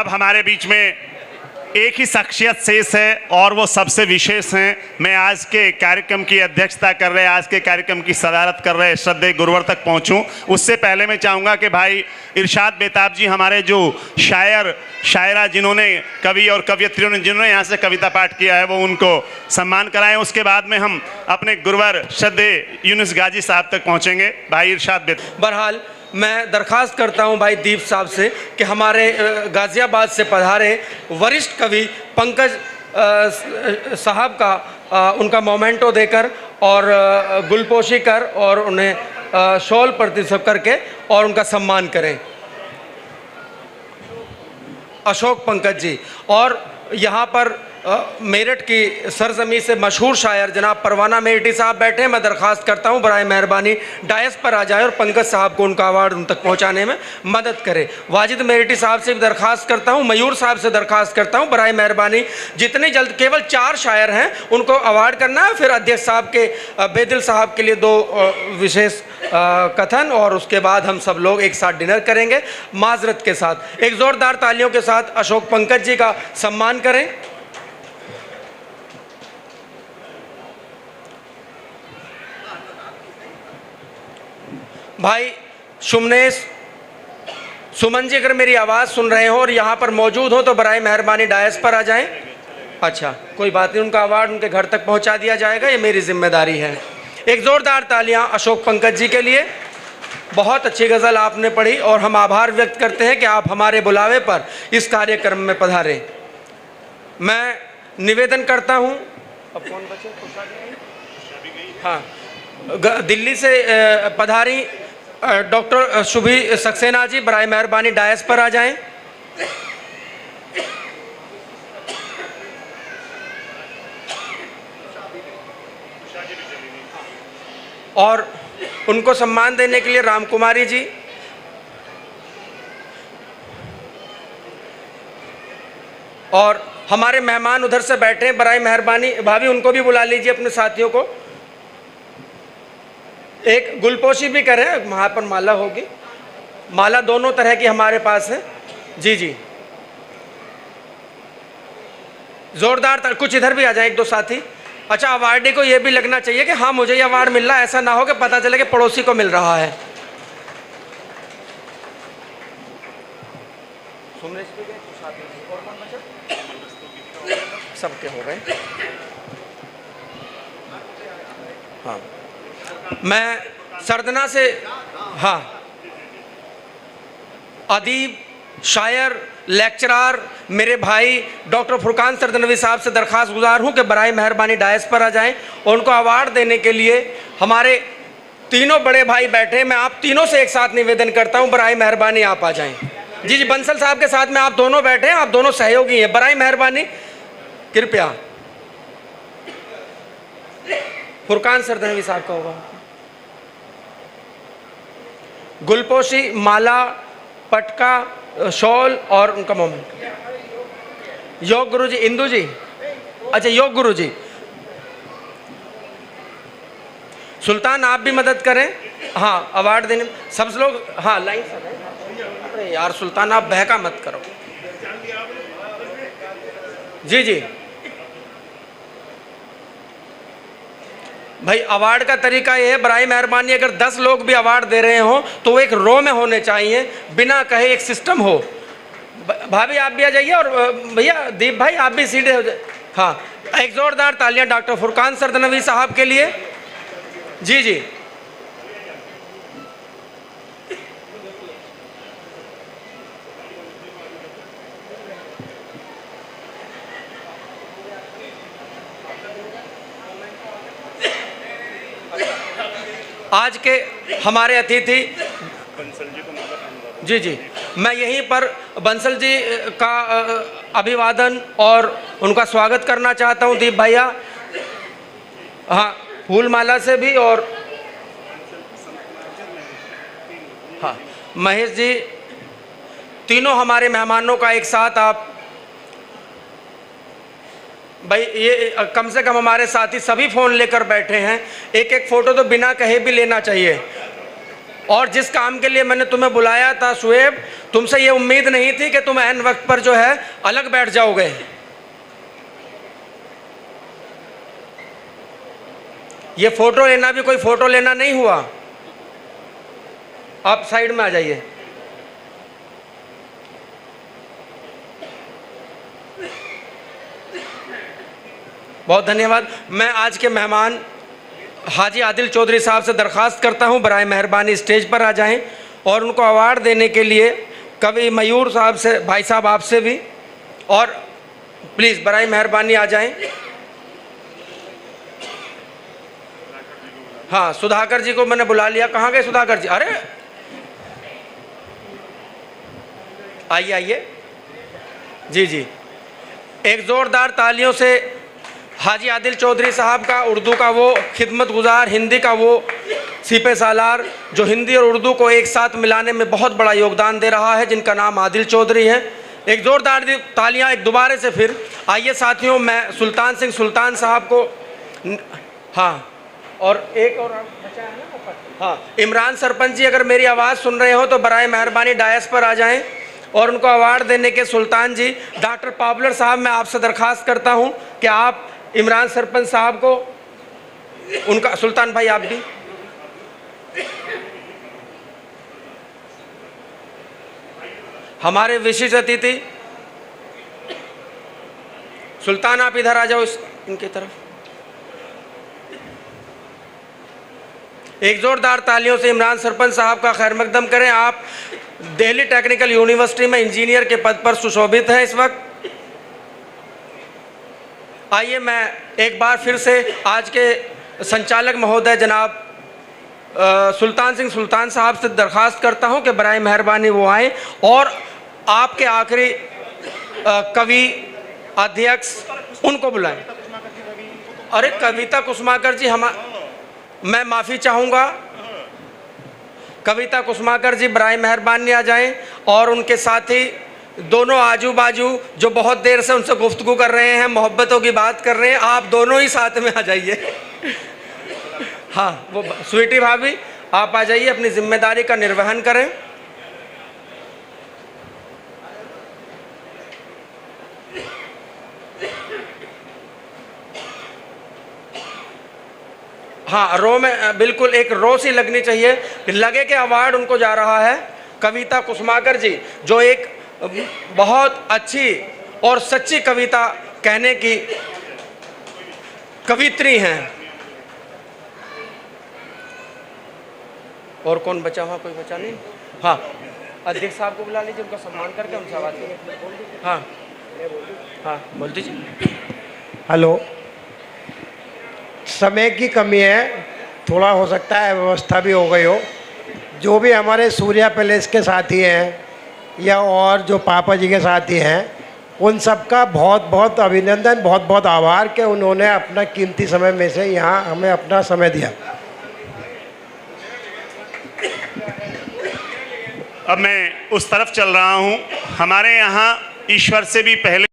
अब हमारे बीच में एक ही शख्सियत शेष है और वो सबसे विशेष हैं। मैं आज के कार्यक्रम की अध्यक्षता कर रहे, आज के कार्यक्रम की सदारत कर रहे श्रद्धेय गुरुवर तक पहुंचूं, उससे पहले मैं चाहूँगा कि भाई इरशाद बेताब जी, हमारे जो शायर शायरा जिन्होंने कवि और कवियत्रियों ने जिन्होंने यहाँ से कविता पाठ किया है, वो उनको सम्मान कराएं। उसके बाद में हम अपने गुरुवर श्रद्धेय यूनुस गाजी साहब तक पहुँचेंगे। भाई इरशाद बेताब। बहरहाल मैं दरख्वास्त करता हूं भाई दीप साहब से कि हमारे गाज़ियाबाद से पधारे वरिष्ठ कवि पंकज साहब का उनका मोमेंटो देकर और गुलपोशी कर और उन्हें शॉल प्रतिशत करके और उनका सम्मान करें। अशोक पंकज जी। और यहाँ पर मेरठ की सरजमी से मशहूर शायर जनाब परवाना मेरठी साहब बैठे हैं। मैं दरख्वास्त करता हूँ बराए मेहरबानी डायस पर आ जाए और पंकज साहब को उनका अवार्ड उन तक पहुँचाने में मदद करें। वाजिद मेरठी साहब से भी दरख्वास्त करता हूँ, मयूर साहब से दरख्वास्त करता हूँ बराए मेहरबानी जितने जल्द, केवल 4 शायर हैं उनको अवार्ड करना है। फिर अध्यक्ष साहब के बेदिल साहब के लिए 2 विशेष कथन और उसके बाद हम सब लोग एक साथ डिनर करेंगे माजरत के साथ। एक ज़ोरदार तालियों के साथ अशोक पंकज जी का सम्मान करें। भाई शुमनेश सुमन जी, अगर मेरी आवाज़ सुन रहे हो और यहाँ पर मौजूद हो तो बराए मेहरबानी डायस पर आ जाएं। अच्छा, कोई बात नहीं, उनका अवार्ड उनके घर तक पहुँचा दिया जाएगा, ये मेरी जिम्मेदारी है। एक ज़ोरदार तालियां अशोक पंकज जी के लिए। बहुत अच्छी गज़ल आपने पढ़ी और हम आभार व्यक्त करते हैं कि आप हमारे बुलावे पर इस कार्यक्रम में पधारे। मैं निवेदन करता हूँ, अब कौन बचे? हाँ, दिल्ली से पधारी डॉक्टर शुभी सक्सेना जी, बराए मेहरबानी डायस पर आ जाएं। और उनको सम्मान देने के लिए राम कुमारी जी। और हमारे मेहमान उधर से बैठे हैं, बराए मेहरबानी भाभी उनको भी बुला लीजिए, अपने साथियों को। एक गुलपोशी भी करें, वहाँ पर माला होगी, माला दोनों तरह की हमारे पास है। जी जी, जोरदार। कुछ इधर भी आ जाए 1-2 साथी। अच्छा, अवार्डी को ये भी लगना चाहिए कि हाँ मुझे ये अवार्ड मिल रहा है, ऐसा ना हो कि पता चले कि पड़ोसी को मिल रहा है। सबके हो गए। हाँ, मैं सरदना से, हाँ, अदीब, शायर, लेक्चरार मेरे भाई डॉक्टर फुरकान सरदनवी साहब से दरख्वास्त गुजार हूँ कि बराए मेहरबानी डायस पर आ जाएं और उनको अवार्ड देने के लिए हमारे तीनों बड़े भाई बैठे। मैं आप तीनों से एक साथ निवेदन करता हूँ, बराए मेहरबानी आप आ जाएं। जी जी, बंसल साहब के साथ में आप दोनों बैठे हैं, आप दोनों सहयोगी हैं, बराए मेहरबानी कृपया। फुरकान सरदनवी साहब का होगा। गुलपोशी, माला, पटका, शॉल और उनका मोमेंट। योग गुरु जी, इंदू जी, अच्छा योग गुरु जी। सुल्तान आप भी मदद करें। हाँ, अवार्ड देने सब लोग, हाँ लाइन से। अरे यार सुल्तान, आप बहका मत करो। जी जी भाई, अवार्ड का तरीका ये है, बराए मेहरबानी अगर 10 लोग भी अवार्ड दे रहे हो तो वो एक रो में होने चाहिए, बिना कहे एक सिस्टम हो। भाभी आप भी आ जाइए और भैया दीप भाई आप भी सीधे हो जाए। हाँ, एक जोरदार तालियां डॉक्टर फुरकान सरदनवी साहब के लिए। जी जी, आज के हमारे अतिथि बंसल जी को, जी जी, मैं यहीं पर बंसल जी का अभिवादन और उनका स्वागत करना चाहता हूं। दीप भैया, हाँ, फूल माला से भी, और हाँ महेश जी, तीनों हमारे मेहमानों का एक साथ आप भाई, ये कम से कम हमारे साथी सभी फ़ोन लेकर बैठे हैं, एक एक फ़ोटो तो बिना कहे भी लेना चाहिए। और जिस काम के लिए मैंने तुम्हें बुलाया था शुएब, तुमसे ये उम्मीद नहीं थी कि तुम ऐन वक्त पर जो है अलग बैठ जाओगे। ये फोटो लेना भी कोई फोटो लेना नहीं हुआ। आप साइड में आ जाइए। बहुत धन्यवाद। मैं आज के मेहमान हाजी आदिल चौधरी साहब से दरख्वास्त करता हूं बराए मेहरबानी स्टेज पर आ जाएं और उनको अवार्ड देने के लिए कवि मयूर साहब से, भाई साहब आपसे भी, और प्लीज़ बराए मेहरबानी आ जाएं। हाँ, सुधाकर जी को मैंने बुला लिया। कहाँ गए सुधाकर जी? अरे आइए आइए जी जी। एक ज़ोरदार तालियों से हाजी आदिल चौधरी साहब का, उर्दू का वो खिदमत गुजार, हिंदी का वो सीपे सालार, जो हिंदी और उर्दू को एक साथ मिलाने में बहुत बड़ा योगदान दे रहा है, जिनका नाम आदिल चौधरी है। एक ज़ोरदार तालियां एक दोबारे से फिर। आइए साथियों, मैं सुल्तान सिंह सुल्तान साहब को, हाँ, और एक और बचा है ना, हाँ, इमरान सरपंच जी अगर मेरी आवाज़ सुन रहे हो तो बराए मेहरबानी डायस पर आ जाएं और उनको अवार्ड देने के सुल्तान जी डॉक्टर पावलर साहब, मैं आपसे दरख्वास्त करता हूं कि आप इमरान सरपंच साहब को उनका, सुल्तान भाई आप भी, हमारे विशिष्ट अतिथि सुल्तान, आप इधर आ जाओ इनकी तरफ। एक जोरदार तालियों से इमरान सरपंच साहब का खैर मकदम करें। आप दिल्ली टेक्निकल यूनिवर्सिटी में इंजीनियर के पद पर सुशोभित हैं इस वक्त। आइए मैं एक बार फिर से आज के संचालक महोदय जनाब सुल्तान सिंह सुल्तान साहब से दरख्वास्त करता हूं कि बराए मेहरबानी वो आए और आपके आखिरी कवि अध्यक्ष उनको बुलाएं। अरे कविता कुसुमाकर जी, मैं माफ़ी चाहूँगा, कविता कुसुमाकर जी बराए मेहरबानी आ जाएं और उनके साथी दोनों आजू बाजू जो बहुत देर से उनसे गुफ्तगू कर रहे हैं, मोहब्बतों की बात कर रहे हैं, आप दोनों ही साथ में आ जाइए। हाँ, वो स्वीटी भाभी आप आ जाइए, अपनी जिम्मेदारी का निर्वहन करें। हाँ, रो में बिल्कुल एक रो सी लगनी चाहिए, लगे कि अवार्ड उनको जा रहा है। कविता कुसुमाकर जी जो एक बहुत अच्छी और सच्ची कविता कहने की कवित्री हैं। और कौन बचा हुआ? कोई बचा नहीं? हाँ, अध्यक्ष साहब को बुला लीजिए, उनका सम्मान करके उनसे आवाज़ कीजिए। हाँ हाँ, बोल दीजिए। हेलो, समय की कमी है, थोड़ा हो सकता है व्यवस्था भी हो गई हो। जो भी हमारे सूर्या पैलेस के साथी हैं या और जो पापा जी के साथी हैं, उन सबका बहुत बहुत अभिनंदन, बहुत बहुत आभार कि उन्होंने अपना कीमती समय में से यहाँ हमें अपना समय दिया। अब मैं उस तरफ चल रहा हूँ। हमारे यहाँ ईश्वर से भी पहले